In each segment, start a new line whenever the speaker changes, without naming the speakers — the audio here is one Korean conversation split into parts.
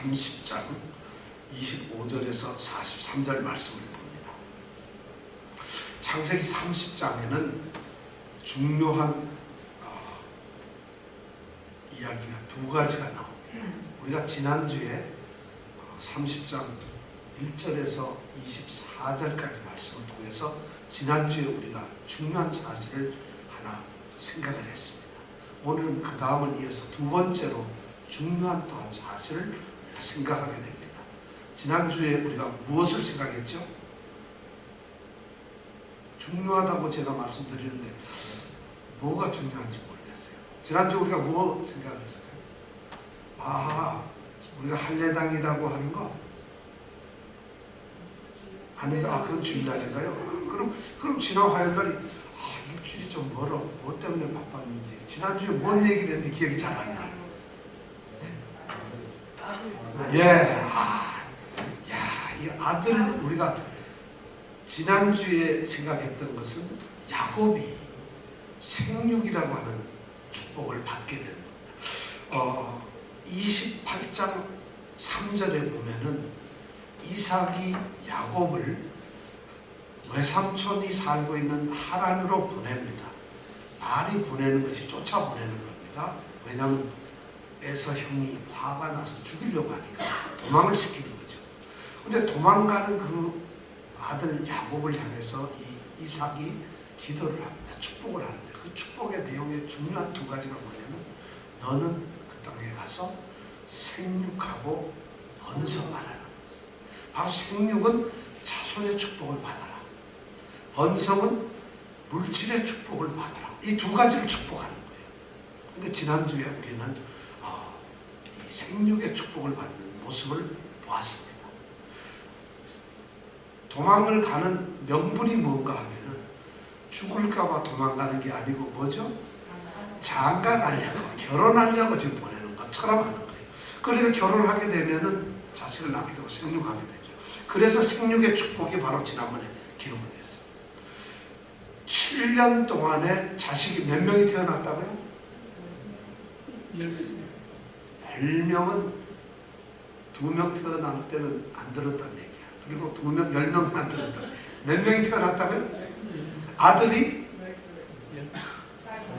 30장 25절에서 43절 말씀을 봅니다. 창세기 30장에는 중요한 이야기가 두 가지가 나옵니다. 우리가 지난주에 30장 1절에서 24절까지 말씀을 통해서 지난주에 우리가 중요한 사실을 하나 생각을 했습니다. 오늘은 그 다음을 이어서 두 번째로 중요한 또한 사실을 우리가 생각하게 됩니다. 지난주에 우리가 무엇을 생각했죠? 중요하다고 제가 말씀드리는데 뭐가 중요한지 모르겠어요. 지난주 우리가 뭐 생각을 했을까요? 우리가 할례당이라고 하는 거 아닌가? 그건 주일날인가요? 그럼 지난 화요일날이 일주일이 좀 멀어. 뭐 때문에 바빴는지 지난주에 뭔 얘기를 했는데 기억이 잘 안 나. 이 아들 우리가 지난주에 생각했던 것은 야곱이 생육이라고 하는 축복을 받게 되는 겁니다. 28장 3절에 보면은 이삭이 야곱을 외삼촌이 살고 있는 하란으로 보냅니다. 말이 보내는 것이 쫓아보내는 겁니다. 왜냐하면 에서 형이 화가 나서 죽이려고 하니까 도망을 시키는 거죠. 근데 도망가는 그 아들 야곱을 향해서 이 이삭이 기도를 합니다. 축복을 하는데 그 축복의 내용의 중요한 두 가지가 뭐냐면 너는 그 땅에 가서 생육하고 번성하라는 거죠. 바로 생육은 자손의 축복을 받아라. 번성은 물질의 축복을 받아라. 이 두 가지를 축복하는 거예요. 근데 지난주에 우리는 이 생육의 축복을 받는 모습을 보았습니다. 도망을 가는 명분이 뭔가 하면은 죽을까봐 도망가는 게 아니고 뭐죠? 장가 가려고, 결혼하려고 지금 보내는 것처럼 하는 거예요. 그러니까 결혼하게 되면은 자식을 낳게 되고 생육하게 되죠. 그래서 생육의 축복이 바로 지난번에 기록이 됐어요. 7년 동안에 자식이 몇 명이 태어났다고요? 10명은 2명 태어날 때는 안 들었다는 얘기야. 그리고 10명만 들었다. 몇 명이 태어났다고요? 아들이?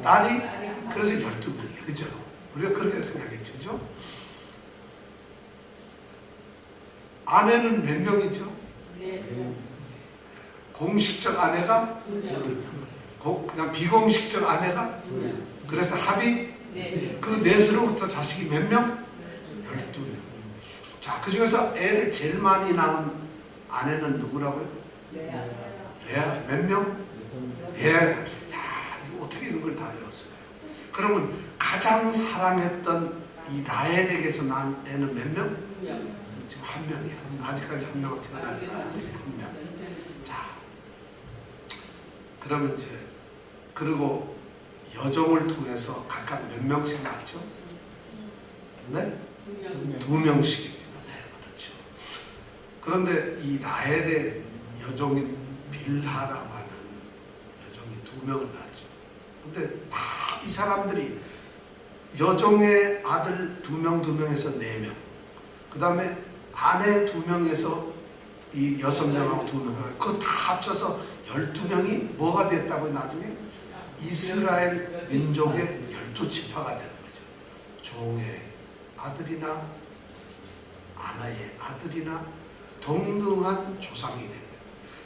딸이? 그래서 12명이에요. 그죠? 우리가 그렇게 생각했죠. 그죠? 아내는 몇 명이죠? 공식적 아내가 2명. 그냥 비공식적 아내가 2명. 그래서 합이 그 넷으로부터 자식이 몇 명? 12명. 자, 그 중에서 애를 제일 많이 낳은 아내는 누구라고요? 레아. 몇 명? 예. 이거 어떻게 이런 걸 다 외웠을까요? 그러면 가장 사랑했던 이 라헬에게서 난 애는 몇 명? 지금 1명이에요. 아직까지 1명은 태어나지 않았어요. 1명. 자, 그러면 이제 그리고 여종을 통해서 각각 몇 명씩 낳았죠? 네? 2명씩입니다. 네, 그렇죠. 그런데 이 라헬의 여종인 빌하라고 하는 여종이 2명을 낳았죠. 근데 다 이 사람들이 여종의 아들 2명에서 4명, 그 다음에 아내 2명에서 이 6명하고 2명, 그거 다 합쳐서 12명이 뭐가 됐다고요? 나중에 이스라엘 민족의 12지파가 되는 거죠. 종의 아들이나 아내의 아들이나 동등한 조상이 됩니다.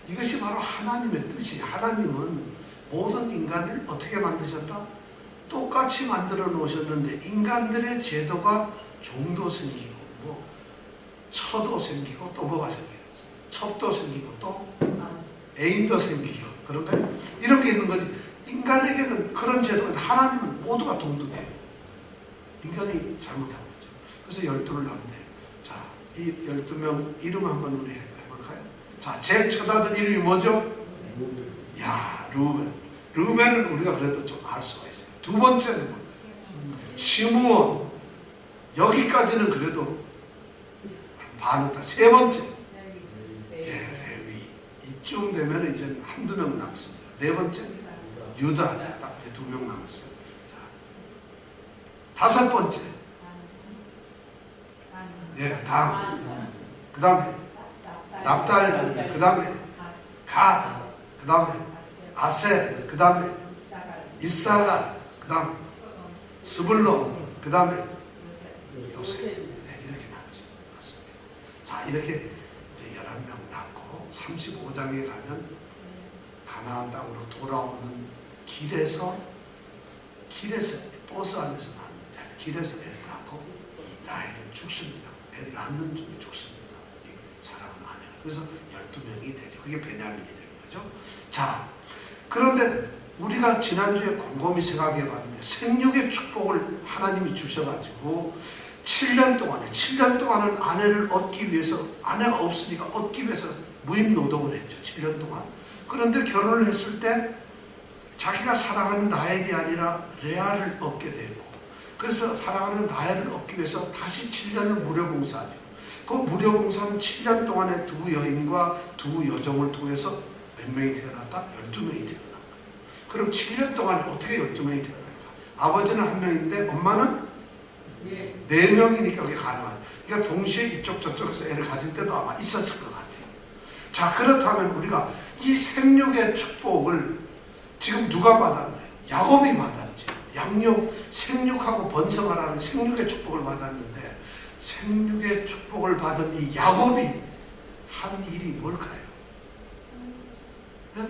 이것이 바로 하나님의 뜻이에요. 하나님은 모든 인간을 어떻게 만드셨다? 똑같이 만들어 놓으셨는데 인간들의 제도가 종도 생기고 처도 생기고 또 뭐가 생겨요? 첩도 생기고 또 애인도 생기고 그런가요? 이런 게 있는 거지. 인간에게는 그런 제도가 있는데 하나님은 모두가 동등해요. 인간이 잘못한 거죠. 그래서 12를 낳는데, 자, 이 12명 이름 한번 우리 해볼까요? 자, 제일 첫 아들 이름이 뭐죠? 루벤. 루벤은 우리가 그래도 좀 알 수가 있어요. 두 번째는 시므온. 여기까지는 그래도 반은 다. 세 번째 레위. 이쯤 되면 이제 한두 명 남습니다. 네 번째 유다. 딱 2명 남았어요. 자, 5번째 네, 당. 그 다음에 납달리. 그 다음에 갓. 그 다음에 아셀. 그 다음에 이사갈. 그 다음에 스불론. 그 다음에 요셉. 네, 이렇게 낳았죠. 맞습니다. 자, 이렇게 이제 11명 낳고 35장에 가면 가나안 땅으로 돌아오는 길에서 버스 안에서 낳았는데 길에서 애를 낳고 이 라헬은 죽습니다. 애를 낳는 중에 죽습니다. 이 사랑하는 아내가. 그래서 12명이 되죠. 그게 베냐민이 되는 거죠. 자, 그런데 우리가 지난주에 곰곰이 생각해 봤는데 생육의 축복을 하나님이 주셔가지고 7년 동안은 아내를 얻기 위해서, 아내가 없으니까 얻기 위해서 무임 노동을 했죠. 7년 동안. 그런데 결혼을 했을 때 자기가 사랑하는 라헬이 아니라 레아를 얻게 됐고, 그래서 사랑하는 라헬을 얻기 위해서 다시 7년을 무료봉사하죠. 그 무료봉사는 7년 동안에 두 여인과 두 여종을 통해서 몇 명이 태어났다? 12명이 태어난 거예요. 그럼 7년 동안에 어떻게 12명이 태어날까? 아버지는 한 명인데 엄마는 4명이니까 그게 가능하죠. 그러니까 동시에 이쪽 저쪽에서 애를 가질 때도 아마 있었을 것 같아요. 자, 그렇다면 우리가 이 생육의 축복을 지금 누가 받았나요? 야곱이 받았죠. 생육하고 번성하라는 생육의 축복을 받았는데, 생육의 축복을 받은 이 야곱이 한 일이 뭘까요? 네?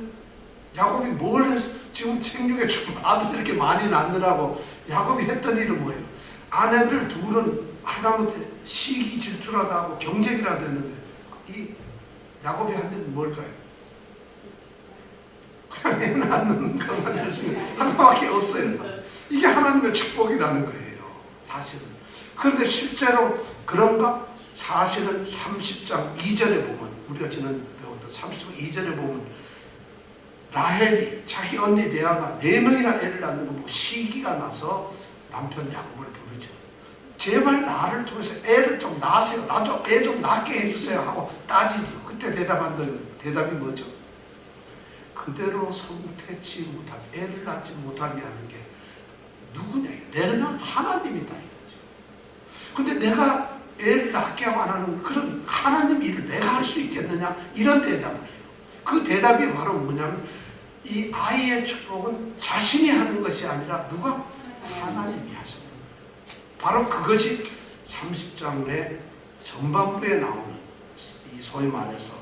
야곱이 뭘 했어? 지금 생육의 축복, 아들 이렇게 많이 낳느라고 야곱이 했던 일은 뭐예요? 아내들 둘은 하다못해 시기 질투라도 하고 경쟁이라도 했는데, 이 야곱이 한 일은 뭘까요? 그냥 애 낳는 것만 열심히 하나밖에 없어요. 이게 하나님의 축복이라는 거예요, 사실은. 그런데 실제로 그런가? 사실은 30장 2절에 보면, 우리가 지난 배웠던 30장 2절에 보면 라헬이 자기 언니 레아가 4명이나 애를 낳는 거 보고 시기가 나서 남편 야곱을 부르죠. 제발 나를 통해서 애를 좀 낳으세요. 나도 애 좀 낳게 해주세요 하고 따지죠. 그때 대답이 뭐죠? 그대로 성태치 못하게, 애를 낳지 못하게 하는 게 누구냐? 내가 하나님이다 이거죠. 근데 내가 애를 낳게 하고 안 하는 그런 하나님 일을 내가 할 수 있겠느냐? 이런 대답을 해요. 그 대답이 바로 뭐냐면, 이 아이의 축복은 자신이 하는 것이 아니라 누가? 하나님이 하셨다. 바로 그것이 30장의 전반부에 나오는 이 소위 말해서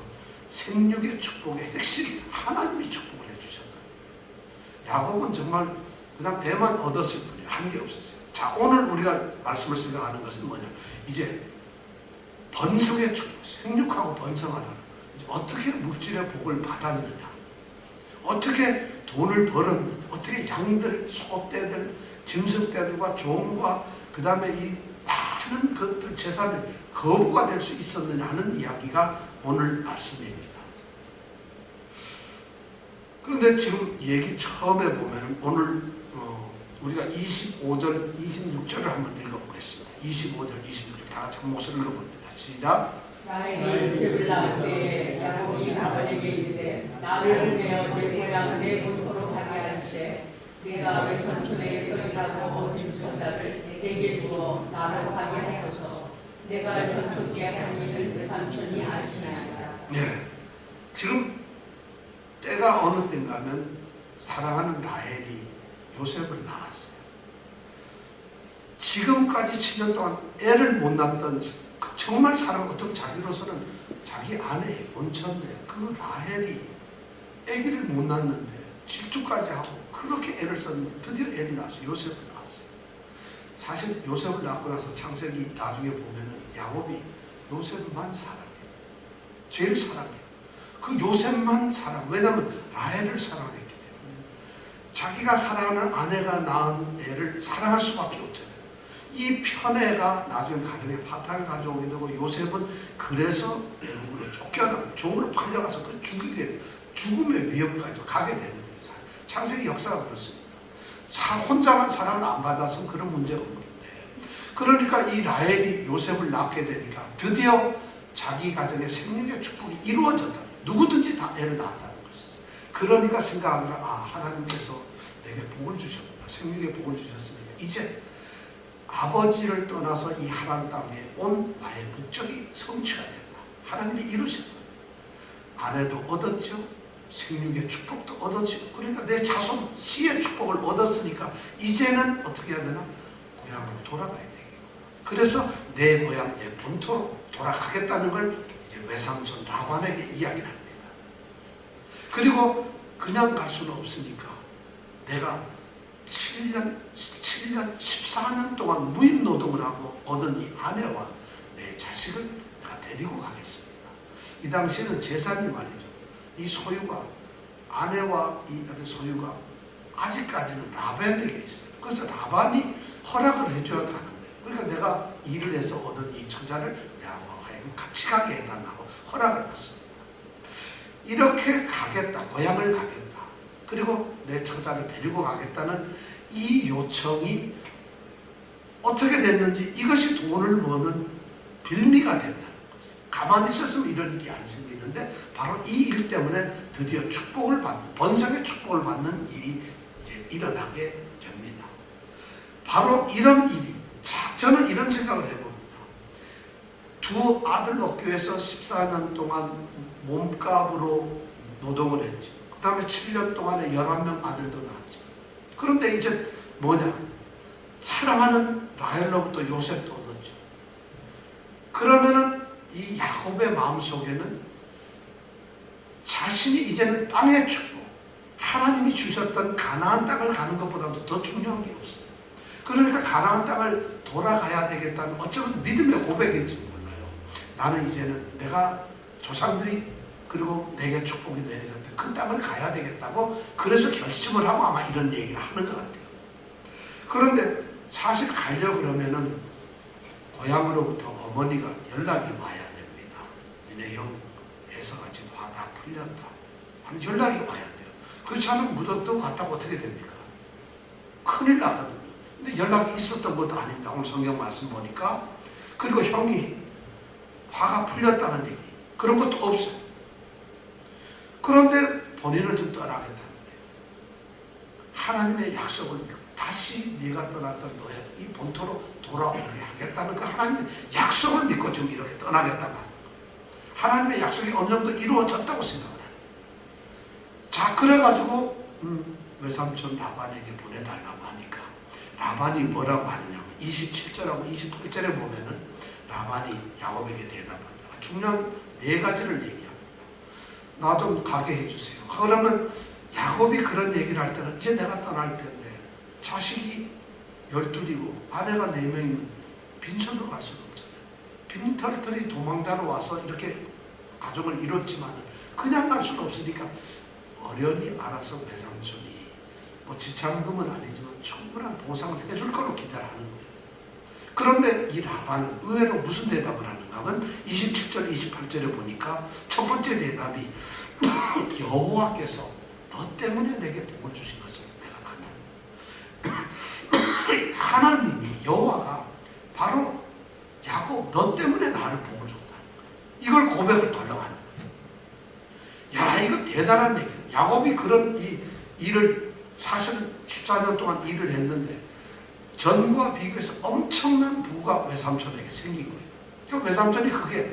생육의 축복의 핵심이 하나님이 축복을 해주셨다. 야곱은 정말 그냥 대만 얻었을 뿐이에요. 한 게 없었어요. 자, 오늘 우리가 말씀을 생각하는 것은 뭐냐? 이제 번성의 축복, 생육하고 번성하라는, 이제 어떻게 물질의 복을 받았느냐, 어떻게 돈을 벌었느냐, 어떻게 양들, 소떼들, 짐승떼들과 종과 그 다음에 이 많은 것들 재산이 거부가 될 수 있었느냐 하는 이야기가 오늘 말씀입니다. 그런데 지금 얘기 처음에 보면 오늘 우리가 25절, 26절을 한번 읽어보겠습니다. 25절, 26절 다 같이 한 목소리로 읽어봅니다. 시작.
라헬이 요셉을 낳을 때 야곱이 라반에게 이르되 나를 내어 내 고향 내 본토로 가게 하시되 내가 외삼촌에게서 일하고 얻은 손자를 내게 주어 나로 가게 하소서. 내가 전토께 한 일을 외삼촌이 아시나이다.
네, 지금 때가 어느 때인가 하면 사랑하는 라헬이 요셉을 낳았어요. 지금까지 7년 동안 애를 못 낳았던, 정말 어떤 자기로서는 자기 아내의 본처인데 그 라헬이 아기를 못 낳았는데 질투까지 하고 그렇게 애를 썼는데 드디어 애를 낳았어요. 요셉을 낳았어요. 사실 요셉을 낳고 나서 창세기 나중에 보면은 야곱이 요셉만 사랑해요. 제일 사랑해요. 그 요셉만 왜냐하면 라헬을 사랑했기 때문에. 자기가 사랑하는 아내가 낳은 애를 사랑할 수밖에 없잖아요. 이 편애가 나중에 가정에 파탄을 가져오게 되고, 요셉은 그래서 애국으로 쫓겨나고 종으로 팔려가서 그 죽음의 위협까지도 가게 되는 거예요. 창세기 역사가 그렇습니다. 혼자만 사랑을 안 받아서는 그런 문제가 없는데, 그러니까 이 라헬이 요셉을 낳게 되니까 드디어 자기 가정의 생육의 축복이 이루어졌다. 누구든지 다 애를 낳았다는 것이죠. 그러니까 생각하느라 하나님께서 내게 복을 주셨구나. 생육의 복을 주셨으니까 이제 아버지를 떠나서 이 하나님 땅에 온 나의 목적이 성취가 된다. 하나님이 이루셨다. 아내도 얻었죠. 생육의 축복도 얻었죠. 그러니까 내 자손 씨의 축복을 얻었으니까 이제는 어떻게 해야 되나? 고향으로 돌아가야 되겠고. 그래서 내 고향, 내 본토로 돌아가겠다는 걸 이제 외삼촌 라반에게 이야기를 합니다. 그리고 그냥 갈 수는 없으니까 내가 7년, 14년 동안 무임노동을 하고 얻은 이 아내와 내 자식을 내가 데리고 가겠습니다. 이 당시에는 재산이 말이죠. 이 소유가, 아내와 이 소유가 아직까지는 라반에게 있어요. 그래서 라반이 허락을 해줘야 하는 거예요. 그러니까 내가 일을 해서 얻은 이 처자를 내가 같이 가게 해달라고 허락을 받습니다. 이렇게 가겠다, 고향을 가겠다. 그리고 내 처자를 데리고 가겠다는 이 요청이 어떻게 됐는지 이것이 돈을 버는 빌미가 된다는 거죠. 가만히 있었으면 이런 일이 안 생기는데 바로 이 일 때문에 드디어 축복을 받는, 번성의 축복을 받는 일이 이제 일어나게 됩니다. 바로 이런 일이, 저는 이런 생각을 해봅니다. 두 아들 얻기 위해서 14년 동안 몸값으로 노동을 했죠. 그 다음에 7년 동안에 11명 아들도 낳았죠. 그런데 이제 뭐냐? 사랑하는 라헬로부터 요셉도 얻었죠. 그러면은 이 야곱의 마음속에는 자신이 이제는 땅의 축복, 하나님이 주셨던 가나안 땅을 가는 것보다도 더 중요한 게 없어요. 그러니까 가나안 땅을 돌아가야 되겠다는 어쩌면 믿음의 고백일지 몰라요. 나는 이제는 내가 조상들이 그리고 내게 축복이 내려졌던 그 땅을 가야 되겠다고 그래서 결심을 하고 아마 이런 얘기를 하는 것 같아요. 그런데 사실 가려고 그러면은 고향으로부터 어머니가 연락이 와야 됩니다. 니네 형 애서가 지금 화 다 풀렸다 하는 연락이 와야 돼요. 그렇지 않으면 무덤도 갔다가 어떻게 됩니까? 큰일 나거든요. 근데 연락이 있었던 것도 아닙니다. 오늘 성경 말씀 보니까. 그리고 형이 화가 풀렸다는 얘기 그런 것도 없어요. 그런데 본인은 좀 떠나겠다는 거예요. 하나님의 약속을 믿고 다시 네가 떠났던 너의 이 본토로 돌아오게 하겠다는 그 하나님의 약속을 믿고 지금 이렇게 떠나겠다고 하는 거예요. 하나님의 약속이 어느 정도 이루어졌다고 생각을 해요. 자, 그래가지고 외삼촌 라반에게 보내달라고 하니까 라반이 뭐라고 하느냐 27절하고 28절에 보면은 라반이 야곱에게 대답합니다. 중요한 네 가지를 얘기합니다. 나 좀 가게 해주세요. 그러면 야곱이 그런 얘기를 할 때는 이제 내가 떠날 텐데 자식이 12이고 아내가 4명이면 빈손으로 갈 수는 없잖아요. 빈털털이 도망자로 와서 이렇게 가정을 이뤘지만 그냥 갈 수는 없으니까 어련히 알아서 외삼촌이 뭐 지참금은 아니지만 충분한 보상을 해줄 거로 기대를 하는 거예요. 그런데 이 라반은 의외로 무슨 대답을 하는가 하면 27절 28절에 보니까 첫 번째 대답이 여호와께서 너 때문에 내게 복을 주신 것을 내가 안다. 하나님이 여호와가 바로 야곱 너 때문에 나를 복을 줬다. 이걸 고백을 덜렁하는 거예요. 야, 이거 대단한 얘기예요. 야곱이 그런 이 일을 사실 14년 동안 일을 했는데 전과 비교해서 엄청난 부가 외삼촌에게 생긴 거예요. 그러니까 외삼촌이 그게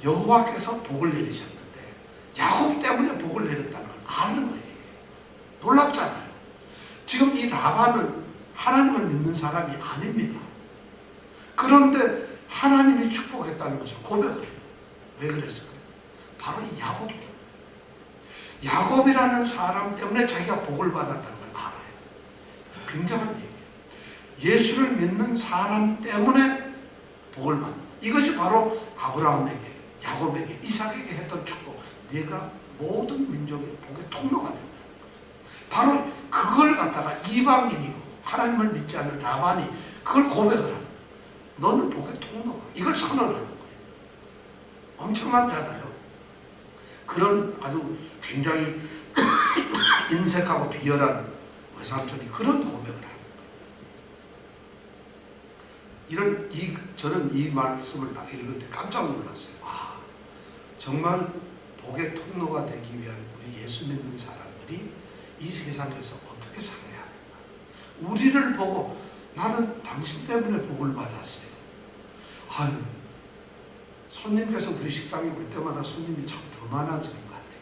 여호와께서 복을 내리셨는데 야곱 때문에 복을 내렸다는 걸 아는 거예요. 놀랍잖아요. 지금 이 라반은 하나님을 믿는 사람이 아닙니다. 그런데 하나님이 축복했다는 것을 고백을 해요. 왜 그랬을까요? 바로 이 야곱 때문에. 야곱이라는 사람 때문에 자기가 복을 받았다는 걸 알아요. 굉장한 얘기예요. 예수를 믿는 사람 때문에 복을 받는다. 이것이 바로 아브라함에게, 야곱에게, 이삭에게 했던 축복. 네가 모든 민족의 복의 통로가 된다는 거죠. 바로 그걸 갖다가 이방인이고 하나님을 믿지 않는 라반이 그걸 고백을 하는 거예요. 너는 복의 통로가. 이걸 선언하는 거예요. 엄청나잖아요. 그런 아주 굉장히 인색하고 비열한 외삼촌이 그런 고백을 하는 거예요. 저는 이 말씀을 딱 읽을 때 깜짝 놀랐어요. 아, 정말 복의 통로가 되기 위한 우리 예수 믿는 사람들이 이 세상에서 어떻게 살아야 하는가. 우리를 보고 나는 당신 때문에 복을 받았어요. 아유, 손님께서 우리 식당에 올 때마다 손님이 참 더 많아지는 것 같아요.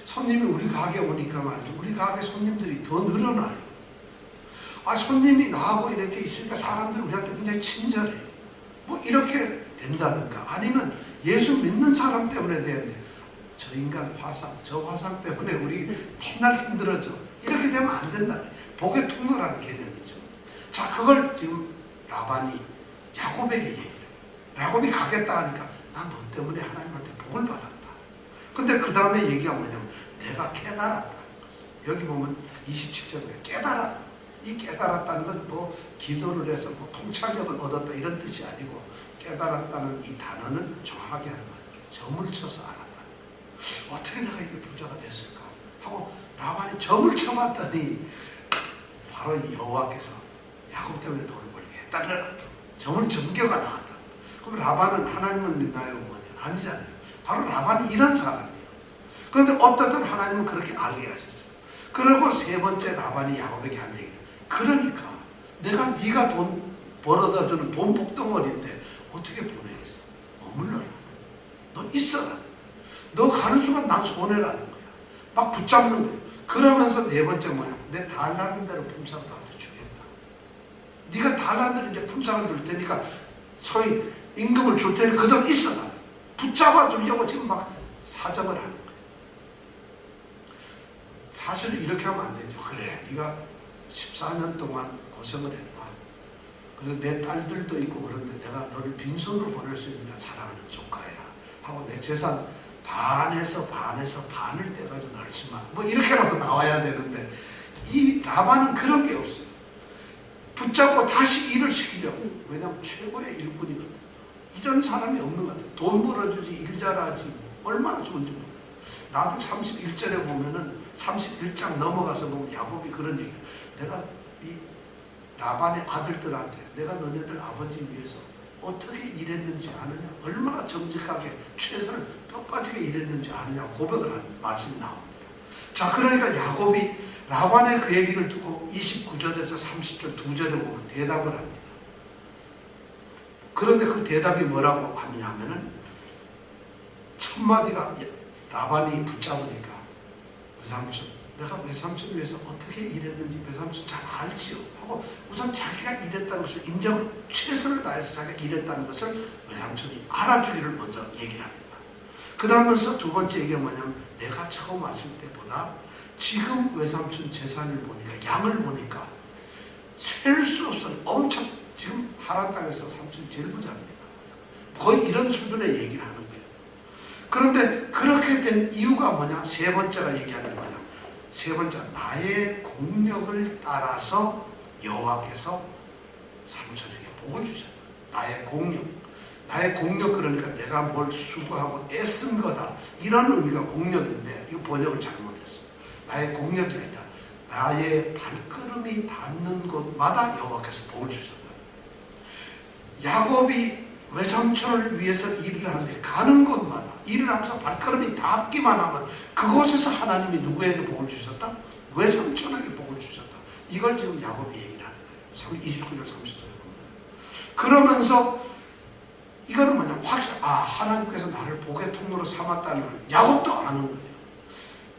손님이 우리 가게 오니까 말이죠. 우리 가게 손님들이 더 늘어나요. 아, 손님이 나하고 이렇게 있으니까 사람들이 우리한테 굉장히 친절해요. 뭐 이렇게 된다든가, 아니면 예수 믿는 사람 때문에 되는데 저 인간 화상, 저 화상 때문에 우리 맨날 힘들어져. 이렇게 되면 안 된다. 복의 통로라는 개념이죠. 자, 그걸 지금 라반이 야곱에게 얘기를 해요. 야곱이 가겠다 하니까 난 너 때문에 하나님한테 복을 받았다. 근데 그 다음에 얘기가 뭐냐면 내가 깨달았다는 거죠. 여기 보면 27절에 깨달았다. 이 깨달았다는 건 뭐 기도를 해서 뭐 통찰력을 얻었다 이런 뜻이 아니고, 깨달았다는 이 단어는 정확하게 하면 점을 쳐서 알았다. 어떻게 내가 이게 부자가 됐을까 하고 라반이 점을 쳐봤더니 바로 여호와께서 야곱 때문에 돈을 벌게 했다는 점을 점괘가 나왔다. 그럼 라반은 하나님을 믿나요? 뭐냐? 아니잖아요. 바로 라반이 이런 사람이에요. 그런데 어떻든 하나님은 그렇게 알게 하셨어요. 그리고 세 번째 라반이 야곱에게 한 얘기예요. 그러니까 내가 네가 돈 벌어다 주는 돈 복덩어리인데 어떻게 보내겠어? 머물러라. 너 있어라. 너 가는 순간 난 손해라는 거야. 막 붙잡는 거야. 그러면서 네 번째 뭐냐? 내 달라는 대로 품삯을 나한테 주겠다. 네가 달라는 대로 이제 품삯을 줄 테니까 소위 임금을 줄 테니까 그대로 있어라. 붙잡아 두려고 지금 막 사정을 하는 거야. 사실은 이렇게 하면 안 되죠. 그래, 네가 14년 동안 고생을 했다. 그래서 내 딸들도 있고 그런데 내가 너를 빈손으로 보낼 수 있느냐? 사랑하는 조카야 하고 내 재산 반에서 반을 떼가지고 넣지만 뭐 이렇게라도 나와야 되는데, 이 라반은 그런 게 없어요. 붙잡고 다시 일을 시키려고. 왜냐하면 최고의 일꾼이거든요. 이런 사람이 없는 것 같아요. 돈 벌어주지, 일 잘하지, 얼마나 좋은지 몰라요. 나중 31절에 보면은 31장 넘어가서 보면 야곱이 그런 얘기를, 내가 이 라반의 아들들한테 내가 너네들 아버지 위해서 어떻게 일했는지 아느냐, 얼마나 정직하게 최선을 뼈까지게 일했는지 아느냐 고백을 하는 말씀이 나옵니다. 자, 그러니까 야곱이 라반의 그 얘기를 듣고 29절에서 30절 두 절에 보면 대답을 합니다. 그런데 그 대답이 뭐라고 하느냐 하면은, 첫 마디가 라반이 붙잡으니까 외삼촌, 내가 외삼촌을 위해서 어떻게 일했는지 외삼촌 잘 알지요 하고 우선 자기가 일했다는 것을 인정을, 최선을 다해서 자기가 일했다는 것을 외삼촌이 알아주기를 먼저 얘기를 합니다. 그 다음에서 두 번째 얘기가 뭐냐면, 내가 처음 왔을 때보다 지금 외삼촌 재산을 보니까, 양을 보니까 셀 수 없는 엄청, 지금 하란 땅에서 삼촌이 제일 부자입니다. 거의 이런 수준의 얘기를 하는 거예요. 그런데 그렇게 된 이유가 뭐냐? 세 번째가 얘기하는 거냐? 세 번째, 나의 공력을 따라서 여호와께서 삼촌에게 복을 주셨다. 나의 공력. 나의 공력, 그러니까 내가 뭘 수고하고 애쓴 거다. 이런 의미가 공력인데, 이거 번역을 잘못했습니다. 나의 공력이 아니라 나의 발걸음이 닿는 곳마다 여호와께서 복을 주셨다. 야곱이 외삼촌을 위해서 일을 하는데 가는 곳마다 일을 하면서 발걸음이 닿기만 하면 그곳에서 하나님이 누구에게 복을 주셨다? 외삼촌에게 복을 주셨다. 이걸 지금 야곱이 얘기를 하는 거예요. 29절 30절에 보면. 그러면서 이거는 뭐냐? 확실히 하나님께서 나를 복의 통로로 삼았다는 걸 야곱도 아는 거예요.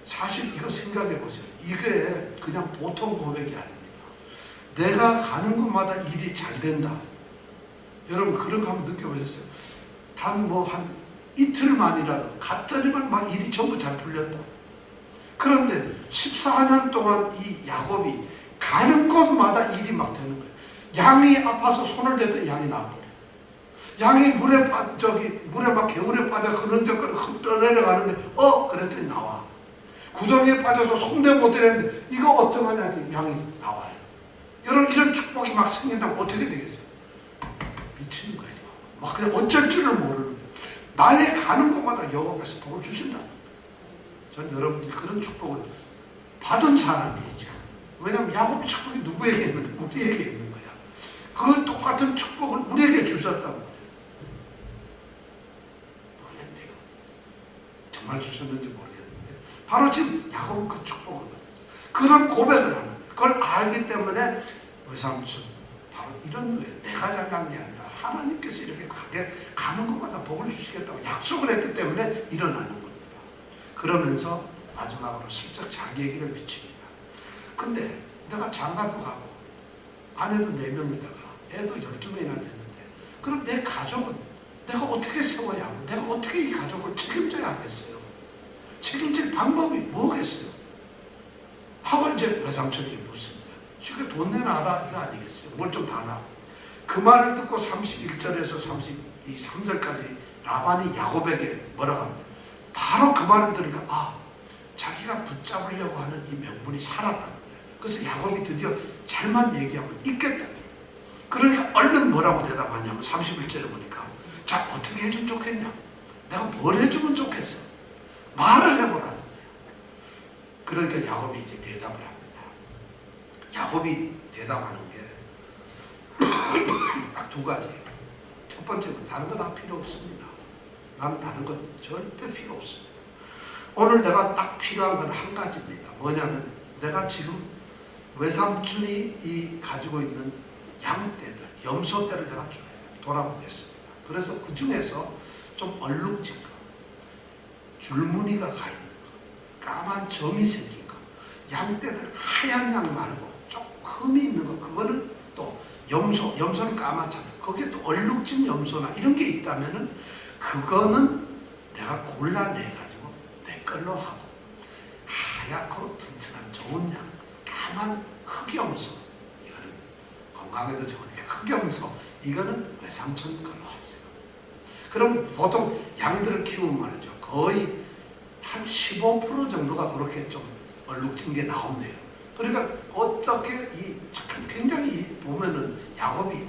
사실 이거 생각해 보세요. 이게 그냥 보통 고백이 아닙니다. 내가 가는 곳마다 일이 잘 된다. 여러분 그런 거 한번 느껴보셨어요? 단 뭐 한 이틀만이라도 갔더니만 막 일이 전부 잘 풀렸다. 그런데 14년 동안 이 야곱이 가는 곳마다 일이 막 되는 거예요. 양이 아파서 손을 댔더니 양이 나버려. 양이 물에 막 개울에 빠져 그런저런 흙 떠내려가는데 그랬더니 나와. 구덩이에 빠져서 손대 못 대는데 이거 어떡하냐 했더니 양이 나와요. 여러분 이런 축복이 막 생긴다면 어떻게 되겠어요? 미치는 거예요. 막 그냥 어쩔 줄을 모르는 거예요. 나의 가는 곳마다 여호와께서 복을 주신다. 전 여러분들이 그런 축복을 받은 사람이죠. 왜냐하면 야곱의 축복이 누구에게 있는 거야? 우리에게 있는 거야. 그 똑같은 축복을 우리에게 주셨단 말이에요. 모르겠네요. 정말 주셨는지 모르겠는데 바로 지금 야곱은 그 축복을 받았죠. 그런 고백을 하는 거예요. 그걸 알기 때문에 외삼촌 바로 이런 거예요. 내가 잘난 게 아니라 하나님께서 이렇게 가는 것마다 복을 주시겠다고 약속을 했기 때문에 일어나는 겁니다. 그러면서 마지막으로 슬쩍 자기 얘기를 미칩니다. 근데 내가 장가도 가고 아내도 4명에다가 애도 12명이나 됐는데 그럼 내 가족은 내가 어떻게 세워야 하고 내가 어떻게 이 가족을 책임져야 하겠어요? 책임질 방법이 뭐겠어요? 하고 이제 외삼촌이 묻습니다. 쉽게 돈 내놔라 이거 아니겠어요? 뭘 좀 달라. 그 말을 듣고 31절에서 33절까지 라반이 야곱에게 뭐라고 합니다. 바로 그 말을 들으니까 자기가 붙잡으려고 하는 이 명분이 살았다는 거예요. 그래서 야곱이 드디어 잘만 얘기하면 있겠다. 그러니까 얼른 뭐라고 대답하냐면 31절에 보니까 자 어떻게 해주면 좋겠냐? 내가 뭘 해주면 좋겠어? 말을 해보라는 거예요. 그러니까 야곱이 이제 대답을 합니다. 야곱이 대답하는 게 딱 2가지예요. 첫 번째는 다른 거 다 필요 없습니다. 나는 다른 거 절대 필요 없습니다. 오늘 내가 딱 필요한 건 한 가지입니다. 뭐냐면 내가 지금 외삼촌이 가지고 있는 양떼들, 염소떼를 내가 돌아보겠습니다. 그래서 그 중에서 좀 얼룩진 거, 줄무늬가 가 있는 거, 까만 점이 생긴 거, 양떼들 하얀 양 말고 좀 흠이 있는 거, 그거는 또 염소는 까맣잖아요. 거기에 또 얼룩진 염소나 이런 게 있다면은 그거는 내가 골라내가지고 내 걸로 하고 하얗고 튼튼한 좋은 양, 까만 흑염소, 이거는 건강에도 좋으니까 흑염소, 이거는 외삼촌 걸로 하세요. 그러면 보통 양들을 키우면 말이죠. 거의 한 15% 정도가 그렇게 좀 얼룩진 게 나온대요. 그러니까 어떻게 굉장히 보면은 야곱이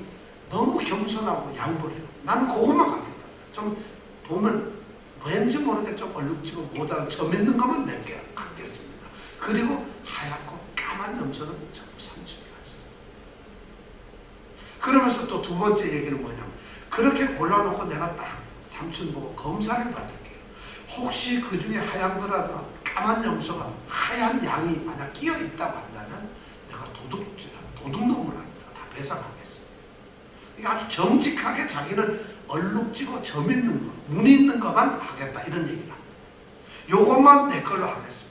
너무 겸손하고 양보해요. 나는 그것만 갖겠다. 좀 보면 왠지 모르게 좀 얼룩지고 모자란 점 있는 것만 내게 갖겠습니다. 그리고 하얗고 까만 염소는 전부 삼촌이 갔어요. 그러면서 또 2번째 얘기는 뭐냐면 그렇게 골라놓고 내가 딱 삼촌 보고 검사를 받을게요. 혹시 그 중에 하얀 거라나 까만 염소가 하얀 양이 만약 끼어 있다고 한다면 내가 도둑놈을 합니다. 다 배상하겠습니다. 이게 아주 정직하게 자기는 얼룩지고 점 있는 거, 무늬 있는 것만 하겠다 이런 얘기를 합니다. 요것만 내 걸로 하겠습니다.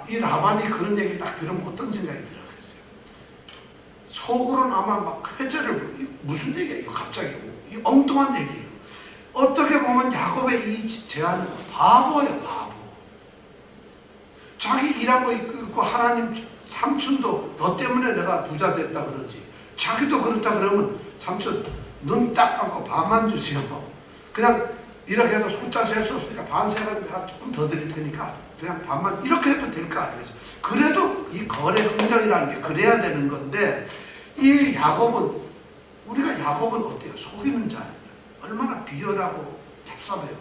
이 라반이 그런 얘기를 딱 들으면 어떤 생각이 들었겠어요? 속으로는 아마 막 회제를 무슨 얘기예요? 갑자기 이 엉뚱한 얘기예요. 어떻게 보면 야곱의 이 제안은 바보예요, 바보. 자기 일한 거 있고 하나님 삼촌도 너 때문에 내가 부자 됐다 그러지. 자기도 그렇다 그러면 삼촌 눈 딱 감고 반만 주세요. 그냥 이렇게 해서 숫자 셀 수 없으니까 반 세가 조금 더 드릴 테니까 그냥 반만 이렇게 해도 될 거 아니겠어요. 그래도 이 거래 흥정이라는 게 그래야 되는 건데 이 야곱은 우리가 야곱은 어때요? 속이는 자예요. 얼마나 비열하고 잡잡해요.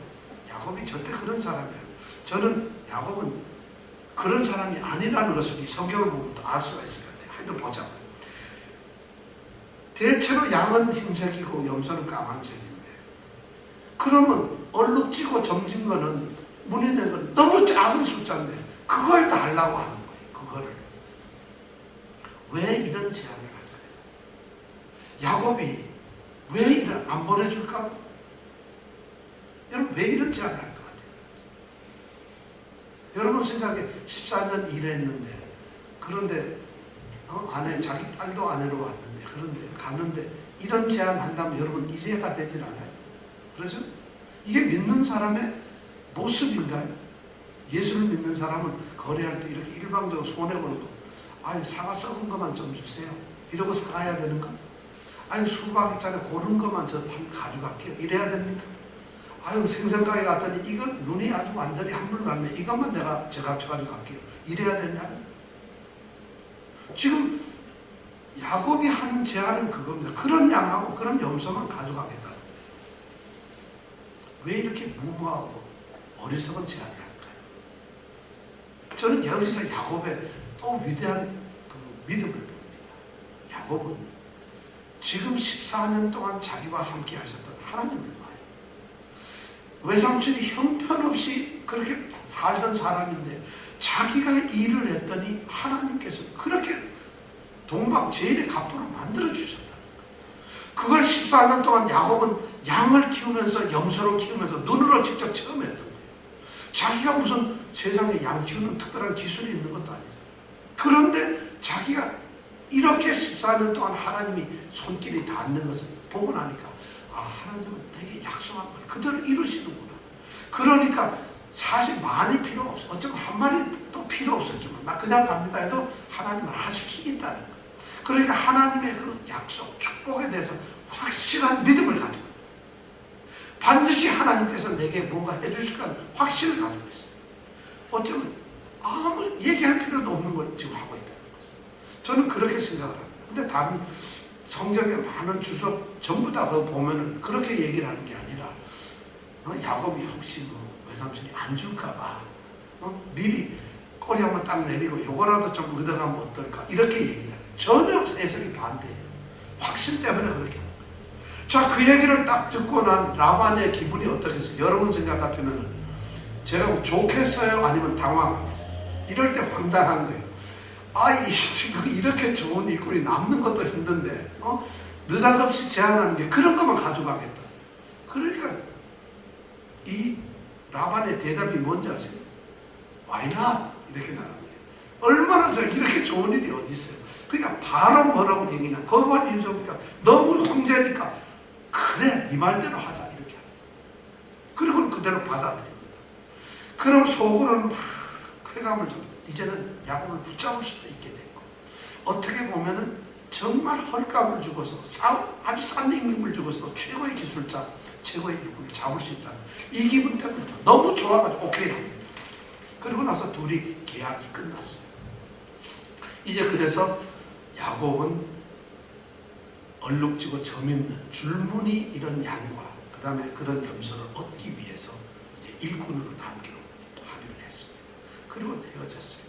야곱이 절대 그런 사람이 아니에요. 저는 야곱은 그런 사람이 아니라는 것을 이 성경을 보면 또 알 수가 있을 것 같아요. 하여튼 보자. 대체로 양은 흰색이고 염소는 까만색인데 그러면 얼룩지고 점진 거는 무늬된 건 너무 작은 숫자인데 그걸 달라고 하는 거예요. 그거를. 왜 이런 제안을 할까요? 야곱이 왜 이런 안 보내줄까? 여러분 왜 이런 제안을 할 것 같아요? 여러분 생각에 14년 일했는데 그런데 자기 딸도 아내로 왔는데 그런데 가는데 이런 제안 한다면 여러분 이해가 되질 않아요? 그렇죠? 이게 믿는 사람의 모습인가요? 예수를 믿는 사람은 거래할 때 이렇게 일방적으로 손해보는 거, 사과 썩은 것만 좀 주세요. 이러고 사가야 되는 거? 수박 있잖아요. 고른 것만 저 가져갈게요. 이래야 됩니까? 생선가게 갔더니 이거 눈이 아주 완전히 한물 같네. 이것만 내가 제가 가져갈게요. 이래야 되냐? 지금 야곱이 하는 제안은 그겁니다. 그런 양하고 그런 염소만 가져가겠다는 거예요. 왜 이렇게 무모하고 어리석은 제안을 할까요? 저는 여기서 야곱의 또 위대한 그 믿음을 봅니다. 야곱은 지금 14년 동안 자기와 함께 하셨던 하나님을 봐요. 외삼촌이 형편없이 그렇게 살던 사람인데 자기가 일을 했더니 하나님께서 그렇게 동방 제일의 갑부로 만들어 주셨다. 그걸 14년 동안 야곱은 양을 키우면서 염소를 키우면서 눈으로 직접 체험했던 거예요. 자기가 무슨 세상에 양 키우는 특별한 기술이 있는 것도 아니잖아요. 그런데 자기가 이렇게 14년 동안 하나님이 손길이 닿는 것을 보고 나니까 하나님은 내게 약속한 걸 그대로 이루시는구나. 그러니까 사실 많이 필요 없어. 어쩌면 한 마리도 필요 없었지만 나 그냥 갑니다 해도 하나님은 하실 수 있다는 거예요. 그러니까 하나님의 그 약속, 축복에 대해서 확실한 믿음을 가지고 있어요. 반드시 하나님께서 내게 뭔가 해주실 거라는 확신을 가지고 있어요. 어쩌면 아무 얘기할 필요도 없는 걸 지금 하고 있다는 거죠. 저는 그렇게 생각을 합니다. 근데 다른 성경의 많은 주석 전부 다 그거 보면은 그렇게 얘기를 하는 게 아니라 야곱이 혹시 외삼촌이 안 줄까봐 미리 꼬리 한번 딱 내리고 요거라도 좀 얻어가면 어떨까 이렇게 얘기를 해요. 전혀 해석이 반대예요. 확신 때문에 그렇게 합니다. 자, 그 얘기를 딱 듣고 난 라반의 기분이 어떻겠어요? 여러분 생각 같으면 제가 뭐 좋겠어요? 아니면 당황하겠어요? 이럴 때 황당한 거예요. 지금 이렇게 좋은 일꾼이 남는 것도 힘든데 느닷없이 제안하는 게 그런 것만 가져가겠다. 그러니까 이 라반의 대답이 뭔지 아세요? Why not? 이렇게 나가는 거예요. 얼마나 이렇게 좋은 일이 어디 있어요? 그러니까 바로 뭐라고 얘기냐? 거부할 이유가 없으니까 너무 황제니까 그래 네 말대로 하자 이렇게 합니다. 그리고는 그대로 받아들입니다. 그럼 속으로는 막 쾌감을 좀 이제는 야곱을 붙잡을 수도 있게 됐고 어떻게 보면은 정말 헐값을 주고서 아주 싼 임금을 주고서 최고의 기술자, 최고의 일꾼을 잡을 수 있다는 이 기분 때문에 너무 좋아가지고 오케이 합니다. 그리고 나서 둘이 계약이 끝났어요. 이제 그래서 야곱은 얼룩지고 점있는 줄무늬 이런 양과 그 다음에 그런 염소를 얻기 위해서 이제 일꾼으로 남기로 합의를 했습니다. 그리고 헤어졌어요.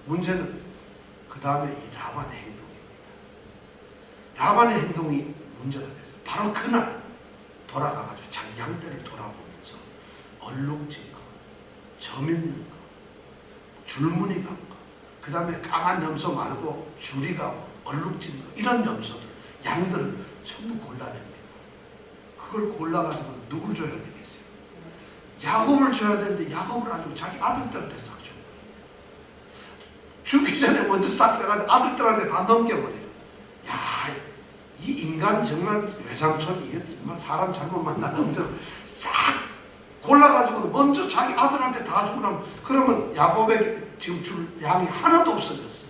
문제는 그 다음에 이 라반의 행동입니다. 라반의 행동이 문제가 돼서 바로 그날 돌아가가지고 자기 양떼를 돌아보면서 얼룩진 거, 점있는 거, 줄무늬 간 거, 그 다음에 까만 염소 말고 줄이 가고 얼룩진 거 이런 염소들, 양들을 전부 골라냅니다. 그걸 골라가지고 누굴 줘야 되겠어요? 야곱을 줘야 되는데 야곱을 아주 자기 아들들한테 싹 준 거예요. 죽기 전에 먼저 싹 해가지고 아들들한테 다 넘겨버려요. 이 인간 정말 외삼촌 이게 정말 사람 잘못 만나는 싹 골라가지고 먼저 자기 아들한테 다 주고 나면 그러면 야곱에게 지금 줄 양이 하나도 없어졌어요.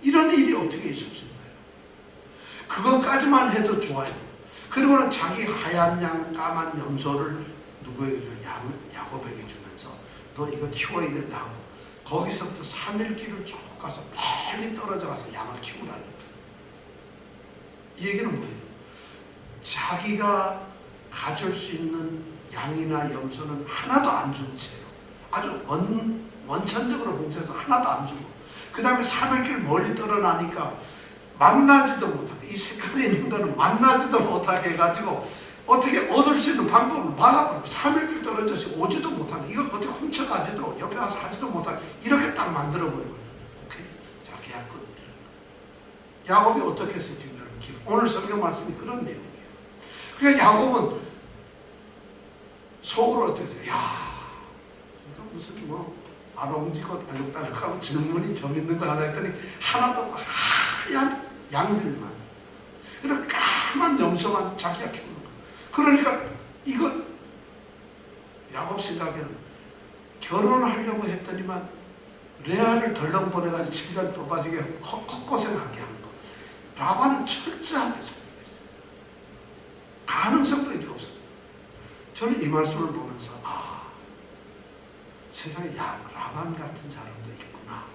이런 일이 어떻게 있을 수 있나요? 그것까지만 해도 좋아요. 그리고는 자기 하얀 양, 까만 염소를 누구에게 줘요? 야곱에게 주면서 너 이거 키워야 된다 하고 거기서부터 3일 길을 쭉 가서 멀리 떨어져 가서 양을 키우라는 거예요. 이 얘기는 뭐예요? 자기가 가질 수 있는 양이나 염소는 하나도 안 준 채로 아주 원천적으로 봉사해서 하나도 안 주고 그 다음에 3일길 멀리 떨어나니까 만나지도 못하게 이 색깔이 있는 거는 만나지도 못하게 해가지고 어떻게 얻을 수 있는 방법을 막아버리고 3일길 떨어져서 오지도 못하는 이걸 어떻게 훔쳐가지도 옆에 와서 하지도 못하게 이렇게 딱 만들어버리고 오케이 자 계약 끝. 야곱이 어떻게 했어요 지금 여러분 오늘 성경 말씀이 그런 내용이에요. 그러니까 야곱은 속으로 어떻게 해요? 이거 무슨 아롱지고 알록달록하고 줄무늬 점 있는 거 하나 했더니 하나도 없고 하얀 양들만 그리고 까만 염소만 자기가 키우는 거. 그러니까 이거 야곱 생각에는 결혼을 하려고 했더니만 레아를 덜렁 보내가지고 7년 뽑아지게 헛고생하게 한 거. 라반은 철저하게 속이겠어요. 가능성도 이제 없었어요. 저는 이 말씀을 보면서 세상에 라반 같은 사람도 있구나.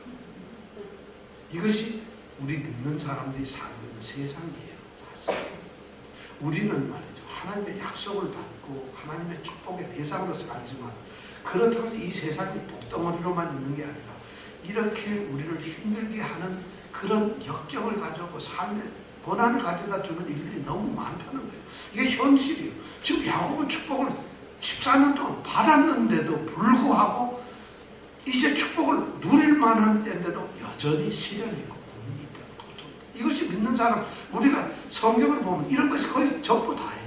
이것이 우리 믿는 사람들이 살고 있는 세상이에요. 사실. 우리는 말이죠. 하나님의 약속을 받고 하나님의 축복의 대상으로 살지만 그렇다고 해서 이 세상이 복덩어리로만 있는 게 아니라 이렇게 우리를 힘들게 하는 그런 역경을 가져오고 삶의 고난을 가져다 주는 일들이 너무 많다는 거예요. 이게 현실이에요. 지금 야곱은 축복을 14년 동안 받았는데도 불구하고 이제 축복을 누릴 만한 때인데도 여전히 시련이 있고 고민이 있다는 고통. 이것이 믿는 사람, 우리가 성경을 보면 이런 것이 거의 전부 다예요.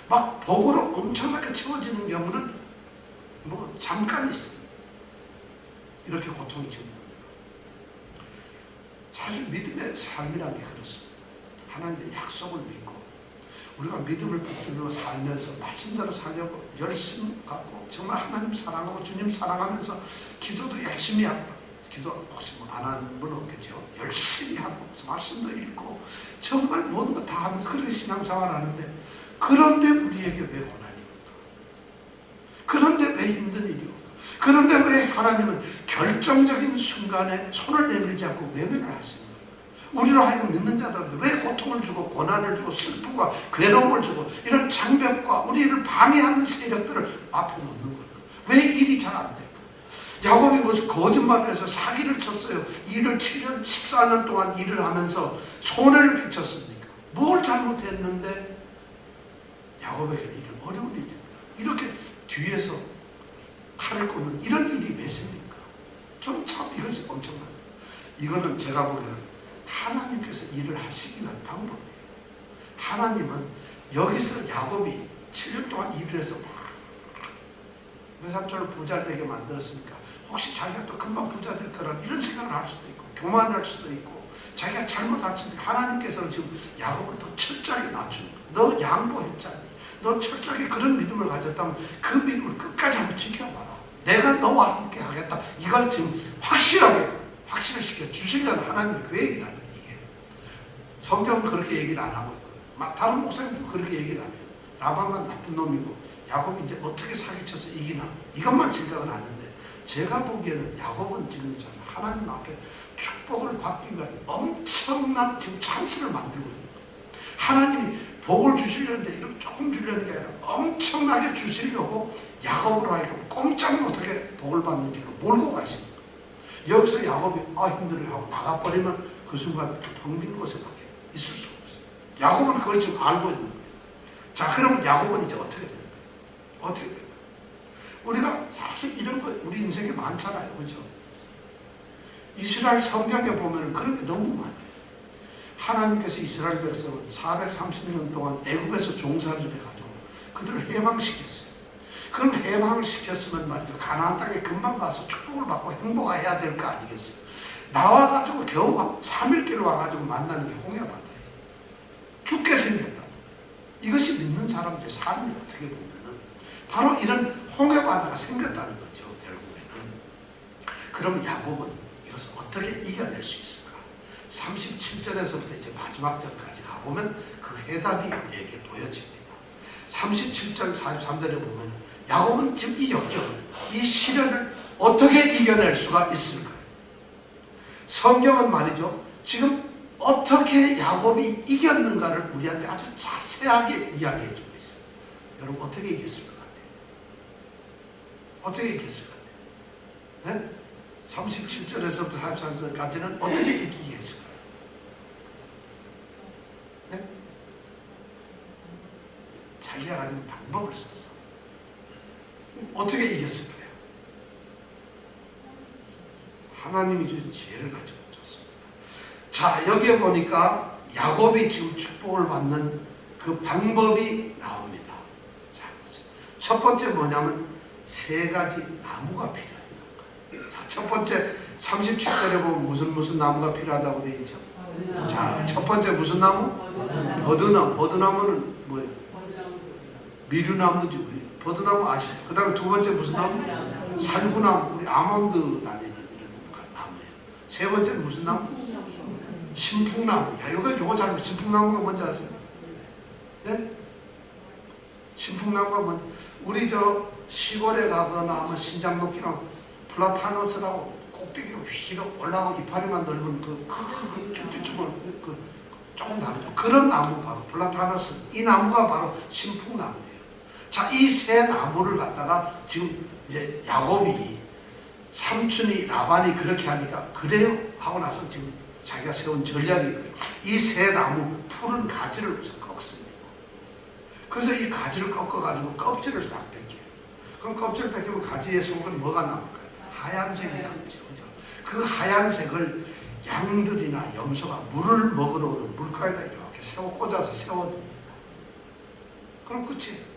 막 복으로 엄청나게 채워지는 경우는 뭐 잠깐 있어요. 이렇게 고통이 적는 겁니다. 사실 믿음의 삶이라는 게 그렇습니다. 하나님의 약속을 믿고 우리가 믿음을 붙들고 살면서 말씀대로 살려고 열심히 갖고 정말 하나님 사랑하고 주님 사랑하면서 기도도 열심히 하고, 기도 혹시 뭐 안 하는 분 없겠죠. 열심히 하고 말씀도 읽고 정말 모든 거 다 하면서 그렇게 신앙생활을 하는데, 그런데 우리에게 왜 고난이 올까? 그런데 왜 힘든 일이 올까? 그런데 왜 하나님은 결정적인 순간에 손을 내밀지 않고 외면을 하시는 겁니까? 우리로 하여금 믿는 자들한테 왜 고통을 주고 고난을 주고 슬픔과 괴로움을 주고 이런 장벽과 우리를 방해하는 세력들을 앞에 놓는 걸까? 왜 일이 잘 안 될까? 야곱이 무슨 거짓말을 해서 사기를 쳤어요. 일을 7년 14년 동안 일을 하면서 손해를 끼쳤습니까? 뭘 잘못했는데 야곱에게는 이런 어려운 일이 됩니다. 이렇게 뒤에서 칼을 꽂는 이런 일이 왜 생깁니까? 좀 참 이것이 엄청나요. 이거는 제가 보기에는 하나님께서 일을 하시기 위한 방법이에요. 하나님은 여기서 야곱이 7년 동안 일을 해서 외삼촌을 부자 되게 만들었으니까 혹시 자기가 또 금방 부자 될 거란 이런 생각을 할 수도 있고 교만할 수도 있고 자기가 잘못할 수도 있고, 하나님께서는 지금 야곱을 더 철저하게 낮추는 거예요. 너 양보했잖니. 너 철저하게 그런 믿음을 가졌다면 그 믿음을 끝까지 한번 지켜봐라. 내가 너와 함께 하겠다. 이걸 지금 확실시켜 주시려는 하나님의 그 얘기를 하는 거예요. 이게 성경은 그렇게 얘기를 안 하고 있고요. 다른 목사님도 그렇게 얘기를 안 해요. 라반만 나쁜 놈이고 야곱이 이제 어떻게 사기쳐서 이기나 이것만 생각을 하는데, 제가 보기에는 야곱은 지금 하나님 앞에 축복을 받기 위한 엄청난 지금 찬스를 만들고 있는 거예요. 하나님이 복을 주시려는데 이렇게 조금 주려는 게 아니라 엄청나게 주시려고 야곱으로 하여금 꼼짝 못하게 복을 받는 길로 몰고 가시는 거예요. 여기서 야곱이 힘들어 하고 나가버리면 그 순간 텅 빈 곳에밖에 있을 수가 없어요. 야곱은 그걸 지금 알고 있는 거예요. 자, 그럼 야곱은 이제 어떻게 되는 거예요? 어떻게 될까요? 우리가 사실 이런 거 우리 인생에 많잖아요. 그죠? 이스라엘 성경에 보면 그런 게 너무 많아요. 하나님께서 이스라엘 백성을 430년 동안 애굽에서 종살이를 해가지고 그들을 해방시켰어요. 그럼 해방을 시켰으면 말이죠. 가나안 땅에 금방 가서 축복을 받고 행복해야 될 거 아니겠어요? 나와가지고 겨우 3일길 와가지고 만나는 게 홍해바다예요. 죽게 생겼다. 이것이 믿는 사람들의 삶이 어떻게 보면은 바로 이런 홍해바다가 생겼다는 거죠. 결국에는. 그럼 야곱은 이것을 어떻게 이겨낼 수 있을까? 37절에서부터 이제 마지막 절까지 가보면 그 해답이 우리에게 보여집니다. 37절 43절에 보면 야곱은 지금 이 역경을, 이 시련을 어떻게 이겨낼 수가 있을까요? 성경은 말이죠. 지금 어떻게 야곱이 이겼는가를 우리한테 아주 자세하게 이야기해주고 있어요. 여러분 어떻게 이겼을 것 같아요? 어떻게 이겼을 것 같아요? 네? 37절에서부터 44절까지는 어떻게 이기겠을까요? 네? 자기가 가진 방법을 써서 어떻게 이겼을까요? 하나님이 주신 지혜를 가지고 줬습니다. 자, 여기에 보니까 야곱이 지금 축복을 받는 그 방법이 나옵니다. 자, 보죠. 첫 번째 뭐냐면 세 가지 나무가 필요해요. 자, 첫 번째 37절에 보면 무슨 나무가 필요하다고 되어 있죠? 자, 첫 번째 무슨 나무? 버드나무. 버드나무는 뭐예요? 미류나무죠. 버드나무 아시죠? 그 다음에 두 번째 무슨 나무? 살구나무. 우리 아몬드 달리는 이런 나무예요. 세 번째는 무슨 나무? 신풍나무. 야, 요거 잘, 신풍나무가 뭔지 아세요? 네? 신풍나무가 뭔지. 우리 시골에 가거나 하면 신장높기나 플라타너스라고 꼭대기로 휘로 올라가고 이파리만 넓은 조금 다르죠. 그런 나무 바로 플라타너스. 이 나무가 바로 신풍나무예요. 자, 이 세 나무를 갖다가 지금 이제 야곱이 삼촌이 라반이 그렇게 하니까 그래요 하고 나서 지금 자기가 세운 전략이 거예요. 이 세 나무 푸른 가지를 우선 꺾습니다. 그래서 이 가지를 꺾어가지고 껍질을 싹 벗겨요. 그럼 껍질 벗기면 가지의 속은 뭐가 나올까요? 하얀색이 나오죠. 그죠? 그 하얀색을 양들이나 염소가 물을 먹으러오는 물가에다 이렇게 세워 꽂아서 세워둡니다. 그럼 끝이에요.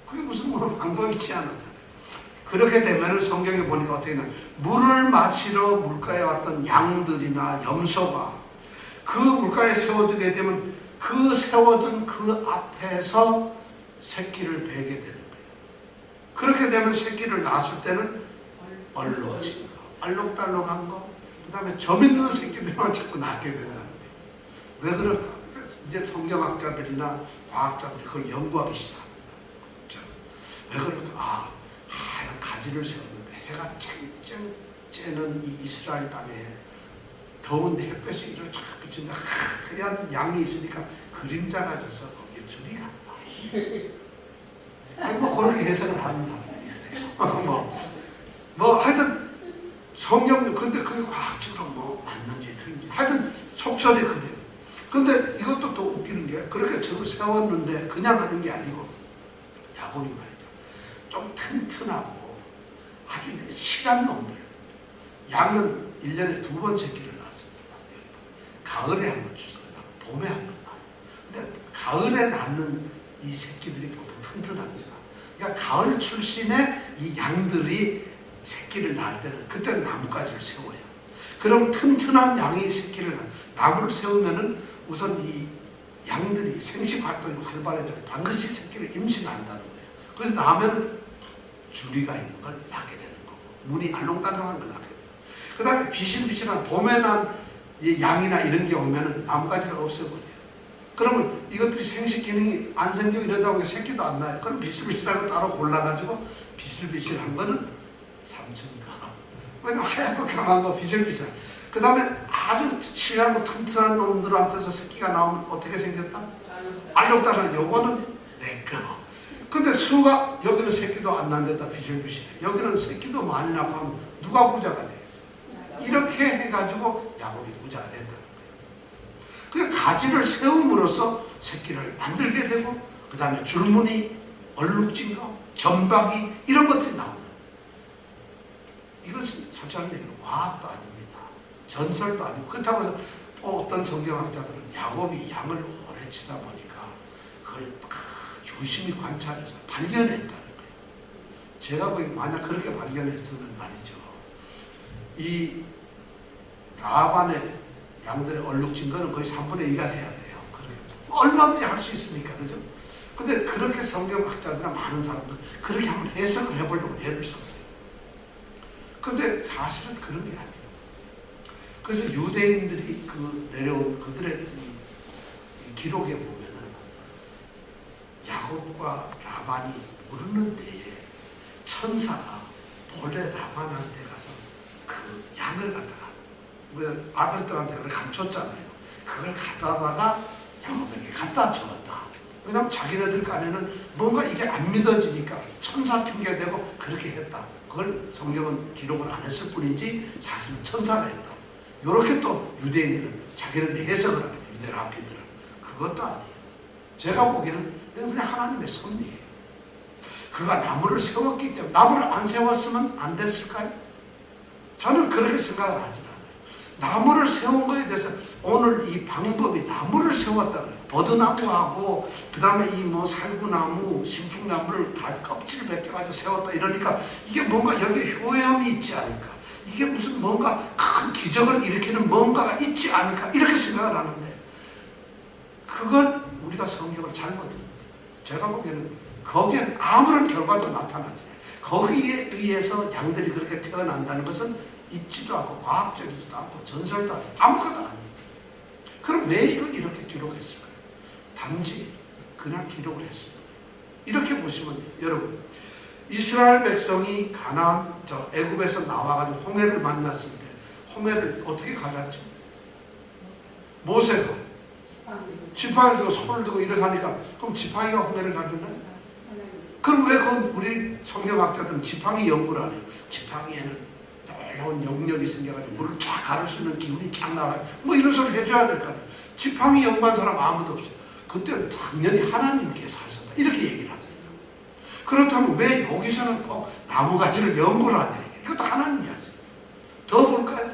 그게 무슨 뭐 방법이 있지 않았잖아요. 그렇게 되면은 성경에 보니까 어떻게 되냐, 물을 마시러 물가에 왔던 양들이나 염소가 그 물가에 세워두게 되면 그 세워둔 그 앞에서 새끼를 베게 되는 거예요. 그렇게 되면 새끼를 낳았을 때는 얼룩진 거, 알록달록한 거, 그 다음에 점 있는 새끼들만 자꾸 낳게 된다는 거예요. 왜 그럴까? 그러니까 이제 성경학자들이나 과학자들이 그걸 연구하기 시작합니다. 왜 그럴까? 하얀 가지를 세웠는데 해가 쨍쨍 쬐는 이 이스라엘 땅에 더운 햇볕이 이렇게 쫙 비치는데 하얀 양이 있으니까 그림자가 져서 거기에 줄이 간다. 아니 뭐 그렇게 해석을 하는 사람이 있어요. 뭐 하여튼 성경, 근데 그게 과학적으로 뭐 맞는지 틀린지 하여튼 속설이 그래요. 근데 이것도 또 웃기는 게 그렇게 저를 세웠는데 그냥 하는 게 아니고 야곱이 말이죠. 좀 튼튼하고 아주 실한 놈들. 양은 1년에 2번 새끼를 낳습니다. 가을에 한 번 출산하고 봄에 한 번 낳아요. 근데 가을에 낳는 이 새끼들이 보통 튼튼합니다. 그러니까 가을 출신의 이 양들이 새끼를 낳을 때는 그때는 나뭇가지를 세워요. 그럼 튼튼한 양이 새끼를 나무를 세우면은 우선 이 양들이 생식 활동이 활발해져요. 반드시 새끼를 임신한다는 거예요. 그래서 낳으면 주리가 있는 걸 낳게 되는 거고 무늬 알록달록한 걸 낳게 돼요. 그 다음에 비실비실한 봄에 난 양이나 이런 게 오면은 나뭇가지를 없애버려요. 그러면 이것들이 생식 기능이 안 생기고 이러다 보니까 새끼도 안 나요. 그럼 비실비실한 거 따로 골라가지고 비실비실한 거는 삼촌이가. 왜냐면 하얀 거 강한 거 비실비실한. 그 다음에 아주 실하고 튼튼한 놈들한테서 새끼가 나오면 어떻게 생겼다? 알록달록. 요거는 내 거. 근데 수가 여기는 새끼도 안 낳는다 비실비실해. 여기는 새끼도 많이 낳고 하면 누가 부자가 되겠어? 이렇게 해가지고 야곱이 부자가 된다는 거예요. 그 가지를 세움으로써 새끼를 만들게 되고 그 다음에 줄무늬, 얼룩진 거, 점박이 이런 것들이 나온다. 이것은 솔직한 얘기로 과학도 아닙니다. 전설도 아니고 그렇다고 해서 또 어떤 성경학자들은 야곱이 양을 오래 치다 보니까 그걸 유심히 관찰해서 발견했다는 거예요. 제가 보기 만약 그렇게 발견했으면 말이죠. 이 라반의 양들의 얼룩진 거는 거의 3분의 2가 돼야 돼요. 얼마든지 할 수 있으니까, 그죠? 근데 그렇게 성경학자들이나 많은 사람들 그렇게 한번 해석을 해보려고 애를 썼어요. 근데 사실은 그런 게 아니에요. 그래서 유대인들이 그 내려온 그들의 이 기록에 보면은 야곱과 라반이 모르는 때에 천사가 본래 라반한테 가서 그 양을 갖다가 아들들한테 그걸 감췄잖아요. 그걸 갖다다가 야곱에게 갖다 주었다. 왜냐하면 자기네들 간에는 뭔가 이게 안 믿어지니까 천사 핑계대고 그렇게 했다. 그걸 성경은 기록을 안 했을 뿐이지 사실은 천사가 했다. 이렇게 또 유대인들은 자기네들 해석을 합니다. 유대 라피들은. 그것도 아니에요. 제가 보기에는 그냥 하나님의 섭리예요. 그가 나무를 세웠기 때문에 나무를 안 세웠으면 안 됐을까요? 저는 그렇게 생각을 하지 않아요. 나무를 세운 거에 대해서 오늘 이 방법이 나무를 세웠다 그래요. 버드나무하고 그 다음에 이 뭐 살구나무, 신풍나무를 다 껍질 벗겨가지고 세웠다 이러니까 이게 뭔가 여기에 효험이 있지 않을까? 이게 무슨 뭔가 큰 기적을 일으키는 뭔가가 있지 않을까? 이렇게 생각을 하는데 그걸 우리가 성경을 잘못 읽는 제가 보기에는 거기에 아무런 결과도 나타나지 않아요. 거기에 의해서 양들이 그렇게 태어난다는 것은 있지도 않고 과학적이지도 않고 전설도 아니고 아무것도 아니에요. 그럼 왜 이걸 이렇게 기록했을까요? 단지 그냥 기록을 했습니다. 이렇게 보시면 돼요. 여러분, 이스라엘 백성이 가나안 애굽에서 나와가지고 홍해를 만났을 때 홍해를 어떻게 갈랐죠? 모세가 지팡이 들고 손을 들고 이렇게 하니까 그럼 지팡이가 홍해를 가르나요? 그럼 왜 우리 성경학자들은 지팡이 연구를 안 해요? 지팡이에는 놀라운 영역이 생겨가지고 물을 쫙 가를 수 있는 기운이 쫙 나가요. 뭐 이런 소리 해줘야 될 거 아니에요. 지팡이 연구한 사람 아무도 없어요. 그때는 당연히 하나님께서 하셨다. 이렇게 얘기를 하세요. 그렇다면 왜 여기서는 꼭 나무가지를 연구를 하냐? 이것도 하나님이 하세요. 더 볼까요?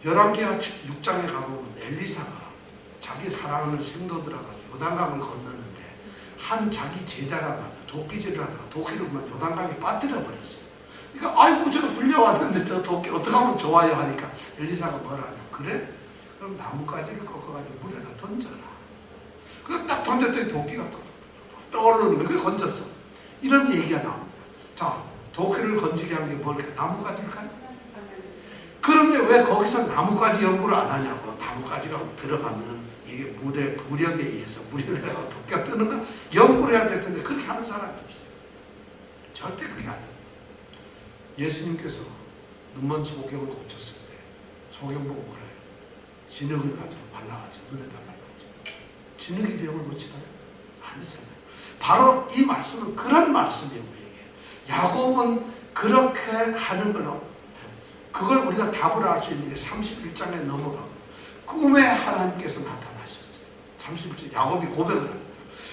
열왕기하 6장에 가보면 엘리사가 자기 사랑하는 생도들하고 요단강을 건너는데 한 자기 제자가 도끼질을 하다가 도끼를 그만 요단강에 빠뜨려 버렸어요. 그러니까 아이고 저거 불려왔는데 저 도끼 어떻게 하면 좋아요 하니까 엘리사가 뭐라 하냐? 그래? 그럼 나뭇가지를 꺾어가지고 물에다 던져라. 그거 딱 던졌더니 도끼가 떠오르는 거예요. 그게 건졌어. 이런 얘기가 나옵니다. 자, 도끼를 건지게 한 게 뭘까요? 나뭇가지일까요? 그런데 왜 거기서 나뭇가지 연구를 안 하냐고. 나뭇가지가 들어가면 이게 물의 부력에 의해서 물이 내려가고 도끼가 뜨는가? 연구를 해야 될 텐데 그렇게 하는 사람이 없어요. 절대 그게 아닙니다. 예수님께서 눈먼지 목욕을 고쳤을 때 소경 보고 뭐래요? 진흙을 가지고 발라가지고 눈에다 발라가지고 진흙이 병을 고치나요? 아니잖아요. 바로 이 말씀은 그런 말씀이에요. 우리에게. 야곱은 그렇게 하는 걸로 그걸 우리가 답을 알 수 있는 게 31장에 넘어가고 꿈에 하나님께서 나타나셨어요. 31장 야곱이 고백을 합니다.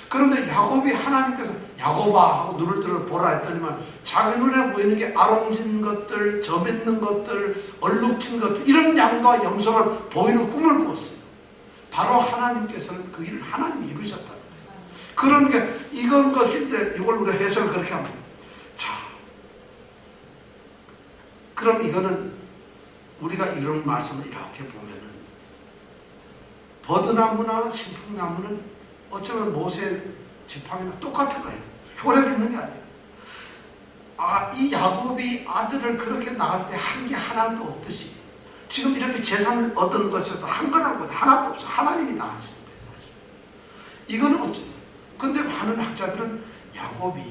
그런데 야곱이 하나님께서 야곱아 하고 눈을 들어 보라 했더니만 자기 눈에 보이는 게 아롱진 것들, 점 있는 것들, 얼룩진 것들 이런 양과 염소만 보이는 꿈을 꿨어요. 바로 하나님께서는 그 일을 하나님이 이루셨다는 거예요. 그런 게 이건 것인데 이걸 우리가 해석을 그렇게 합니다. 자, 그럼 이거는 우리가 이런 말씀을 이렇게 보면은 버드나무나 신풍나무는 어쩌면 모세 지팡이나 똑같은 거예요. 효력 있는 게 아니에요. 이 야곱이 아들을 그렇게 낳을 때 한 게 하나도 없듯이 지금 이렇게 재산을 얻은 것에도 한 거라고 하나도 없어. 하나님이 다 하시는 거예요. 사실. 이거는 어쩌 근데 많은 학자들은 야곱이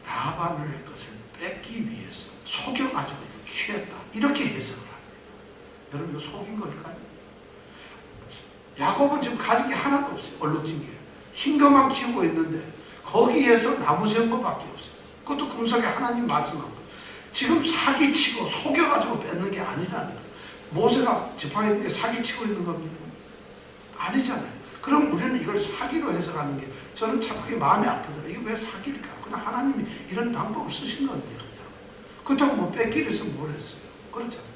라반의 것을 뺏기 위해서 속여가지고 취했다. 이렇게 해석을 합니다. 여러분 이거 속인 걸까요? 야곱은 지금 가진 게 하나도 없어요. 얼룩진 게. 흰 것만 키우고 있는데 거기에서 나무 세운 것밖에 없어요. 그것도 금속에 하나님 말씀하고 지금 사기치고 속여가지고 뺏는 게 아니라는 거예요. 모세가 지팡이 게 사기치고 있는 겁니까? 아니잖아요. 그럼 우리는 이걸 사기로 해석하는 게 저는 참 그게 마음이 아프더라고요. 이게 왜 사기일까? 그냥 하나님이 이런 방법을 쓰신 건데 그냥. 그렇다고 뭐 뺏기를 해서 뭘 했어요? 그렇잖아요.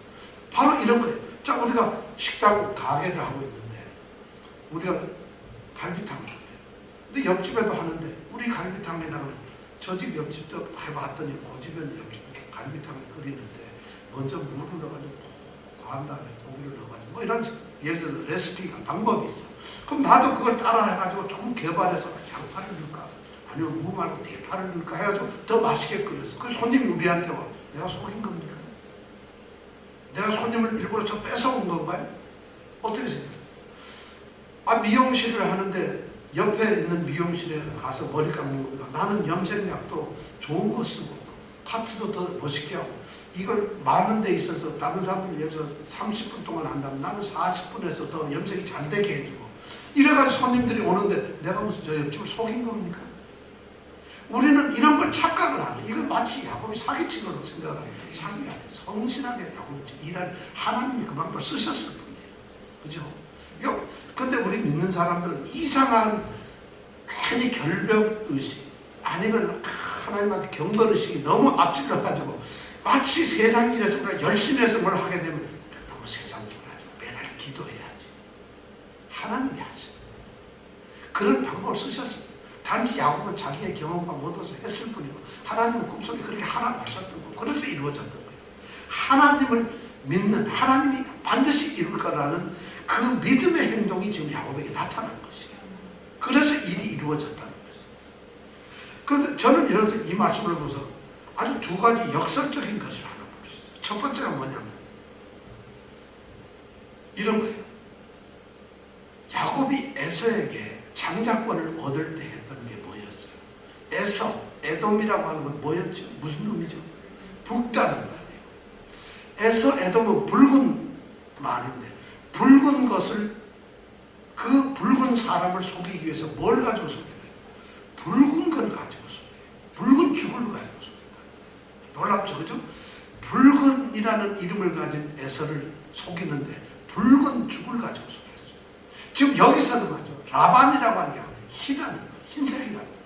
바로 이런 거예요. 자, 우리가 식당 가게를 하고 있는데 우리가 갈비탕을 해요. 근데 옆집에도 하는데 우리 갈비탕에다가는 저 집 옆집도 해봤더니 그 집에는 옆집 갈비탕을 끓이는데 먼저 물을 넣어가지고 구한 다음에 고기를 넣어가지고 뭐 이런 예를 들어서 레시피가 방법이 있어. 그럼 나도 그걸 따라 해가지고 조금 개발해서 양파를 넣을까 아니면 무 말고 대파를 넣을까 해가지고 더 맛있게 끓였어. 그 손님이 우리한테 와. 내가 속인 겁니까? 내가 손님을 일부러 저 뺏어온 건가요? 어떻게 생각해요? 미용실을 하는데 옆에 있는 미용실에 가서 머리 감는 겁니다. 나는 염색약도 좋은 거 쓰고 카트도 더 멋있게 하고 이걸 많은 데 있어서 다른 사람들 위해서 30분 동안 한다면 나는 40분에서 더 염색이 잘 되게 해주고 이래가지고 손님들이 오는데 내가 무슨 저 옆집을 속인 겁니까? 우리는 이런 걸 착각을 하는 거예요. 이건 마치 야곱이 사기친 걸로 생각을 하는 거예요. 사기가 아니에요. 성실하게 야곱이 일할 하나님이 그 방법을 쓰셨을 뿐이에요. 그죠? 근데 우리 믿는 사람들은 이상한 괜히 결벽의식 아니면 하나님한테 경건의식이 너무 앞질러가지고 마치 세상 일에서 우리가 열심히 해서 뭘 하게 되면 너무 세상적으로 하지 마. 매달 기도해야지. 하나님이 하시는 그런 방법을 쓰셨습니다. 단지 야곱은 자기의 경험과 모두서 했을 뿐이고 하나님은 꿈속에 그렇게 하라고 하셨던 거고 그래서 이루어졌던 거예요. 하나님을 믿는 하나님이 반드시 이룰 거라는 그 믿음의 행동이 지금 야곱에게 나타난 것이에요. 그래서 일이 이루어졌다는 것이에요. 그런데 저는 이래서 이 말씀을 보면서 아주 두 가지 역설적인 것을 하나 볼 수 있어요. 첫 번째가 뭐냐면 이런 거예요. 야곱이 에서에게 장자권을 얻을 때 했던 게 뭐였어요? 에서, 에돔이라고 하는 건 뭐였죠? 무슨 놈이죠? 붉다는 거 아니에요. 에서, 에돔은 붉은 말인데 붉은 것을 그 붉은 사람을 속이기 위해서 뭘 가지고 속여요? 붉은 걸 가지고 속여요. 붉은 죽을 가지고 속인다. 놀랍죠, 그죠? 붉은이라는 이름을 가진 에서를 속이는데 붉은 죽을 가지고 속였어요. 지금 여기서도 맞죠. 라반이라고 하는 게 희다는 거예요. 흰색이라는 거예요.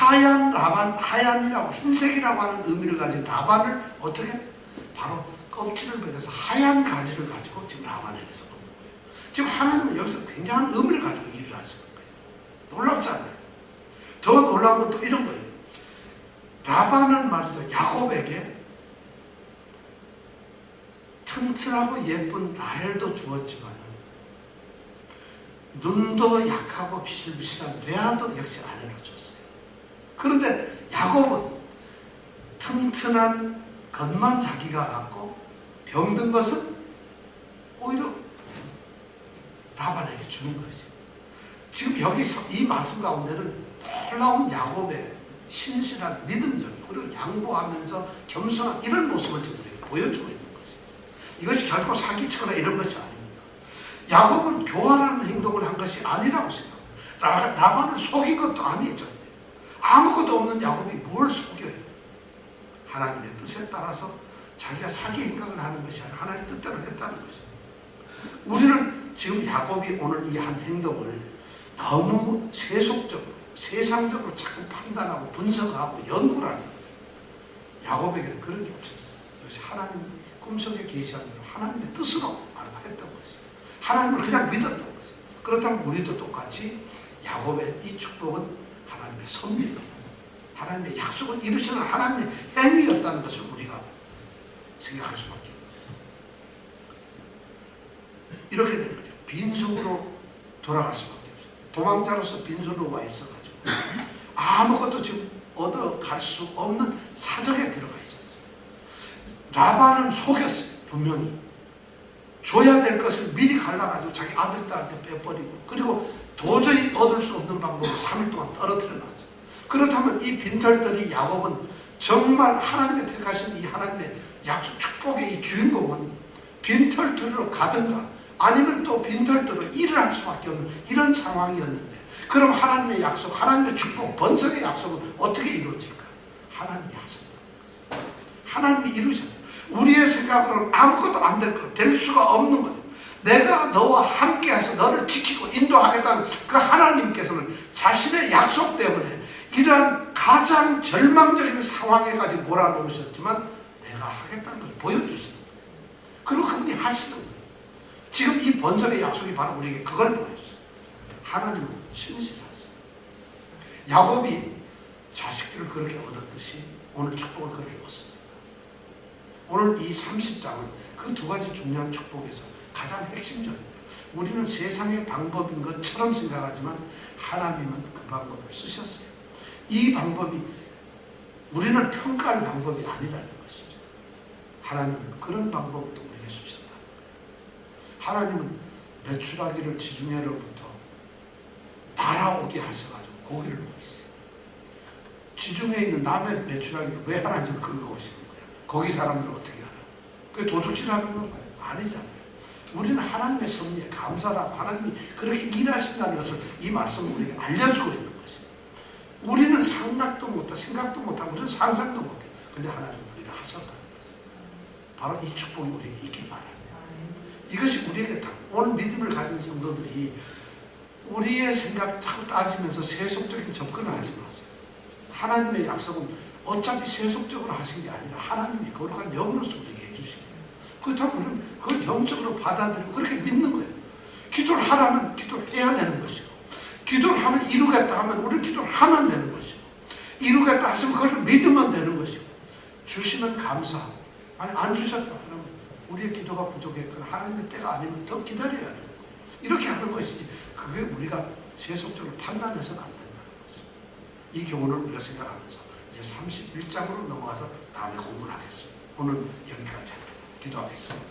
하얀 라반, 하얀이라고 흰색이라고 하는 의미를 가진 라반을 어떻게? 바로 껍질을 벗겨서 하얀 가지를 가지고 지금 라반에게서 얻는 거예요. 지금 하나님은 여기서 굉장한 의미를 가지고 일을 하시는 거예요. 놀랍잖아요. 더 놀라운 건 또 이런 거예요. 라반은 말이죠, 야곱에게 튼튼하고 예쁜 라헬도 주었지만 눈도 약하고 비실비실한 레아도 역시 아내로 줬어요. 그런데 야곱은 튼튼한 것만 자기가 갖고 병든 것은 오히려 라반에게 주는 것이에요. 지금 여기서 이 말씀 가운데는 놀라운 야곱의 신실한 믿음적인 그리고 양보하면서 겸손한 이런 모습을 지금 우리에게 보여주고 있는 것이죠. 이것이 결코 사기치거나 이런 것이 아닙니다. 야곱은 교환하는 행동을 한 것이 아니라고 생각합니다. 라반을 속인 것도 아니에요. 절대. 아무것도 없는 야곱이 뭘 속여요. 하나님의 뜻에 따라서 자기가 사기 행각을 하는 것이 아니라 하나님의 뜻대로 했다는 것이죠. 우리는 지금 야곱이 오늘 이 한 행동을 너무 세속적으로 세상적으로 자꾸 판단하고 분석하고 연구를 하는 거예요. 야곱에게는 그런 게 없었어요. 그것이 하나님 꿈속에 계시한 대로 하나님의 뜻으로 알고 했던 것이죠. 하나님을 그냥 믿었던 것이죠. 그렇다면 우리도 똑같이 야곱의 이 축복은 하나님의 섭리입니다. 하나님의 약속을 이루시는 하나님의 행위였다는 것을 우리가 생각할 수밖에 없습니다. 이렇게 되는 거죠. 빈손으로 돌아갈 수밖에 없어요. 도망자로서 빈손으로 와 있어가지고 아무것도 지금 얻어갈 수 없는 사정에 들어가 있었어요. 라반은 속였어요. 분명히 줘야 될 것을 미리 갈라가지고 자기 아들 딸한테 빼버리고 그리고 도저히 얻을 수 없는 방법으로 3일 동안 떨어뜨려 놨어요. 그렇다면 이 빈털터리 야곱은 정말 하나님의 택하신 이 하나님의 약속 축복의 이 주인공은 빈털터리로 가든가 아니면 또 빈털터리로 일을 할 수밖에 없는 이런 상황이었는데 그럼 하나님의 약속, 하나님의 축복, 번성의 약속은 어떻게 이루어질까? 하나님이 하셨다는 거죠. 하나님이 이루셨다. 우리의 생각으로는 아무것도 안 될 것, 될 수가 없는 거죠. 내가 너와 함께해서 너를 지키고 인도하겠다는 그 하나님께서는 자신의 약속 때문에 이러한 가장 절망적인 상황에까지 몰아놓으셨지만 내가 하겠다는 것을 보여주시는 거예요. 그리고 그분이 하시는 거예요. 지금 이 번성의 약속이 바로 우리에게 그걸 보여주세요. 하나님은 신실하세요. 야곱이 자식들을 그렇게 얻었듯이 오늘 축복을 그렇게 얻습니다. 오늘 이 30장은 그 두 가지 중요한 축복에서 가장 핵심적입니다. 우리는 세상의 방법인 것처럼 생각하지만 하나님은 그 방법을 쓰셨어요. 이 방법이 우리는 평가할 방법이 아니라는 것이죠. 하나님은 그런 방법도 우리에게 주셨다. 하나님은 메추라기를 지중해로부터 날아오게 하셔가지고 고기를 먹고 있어요. 지중해에 있는 남의 메추라기를 왜 하나님은 끌고 오시는 거예요? 거기 사람들은 어떻게 알아요? 그게 도둑질하는 건가요? 아니잖아요. 우리는 하나님의 섭리에 감사하고 하나님이 그렇게 일하신다는 것을 이 말씀은 우리에게 알려주고 있는 것이에요. 우리는 생각도 못하고 생각도 못하고 우리는 상상도 못해요. 근데 하나님은 그 일을 하셨다는 것이에요. 바로 이 축복이 우리에게 있길 바랍니다. 이것이 우리에게 다 오늘 믿음을 가진 성도들이 우리의 생각 자꾸 따지면서 세속적인 접근을 하지 마세요. 하나님의 약속은 어차피 세속적으로 하신 게 아니라 하나님이 거룩한 영으로서 우리에게 해주신 거예요. 그렇다면 우리는 그걸 영적으로 받아들이고 그렇게 믿는 거예요. 기도를 하라면 기도를 해야 되는 것이고 기도를 하면 이루겠다 하면 우리는 기도를 하면 되는 것이고 이루겠다 하시면 그걸 믿으면 되는 것이고 주시면 감사하고 아니 안 주셨다 그러면 우리의 기도가 부족했거나 하나님의 때가 아니면 더 기다려야 되는 거예요. 이렇게 하는 것이지 그게 우리가 세속적으로 판단해서는 안 된다는 거죠. 이 교훈을 우리가 생각하면서 이제 31장으로 넘어가서 다음에 공부를 하겠습니다. 오늘 여기까지 합니다. 기도하겠습니다.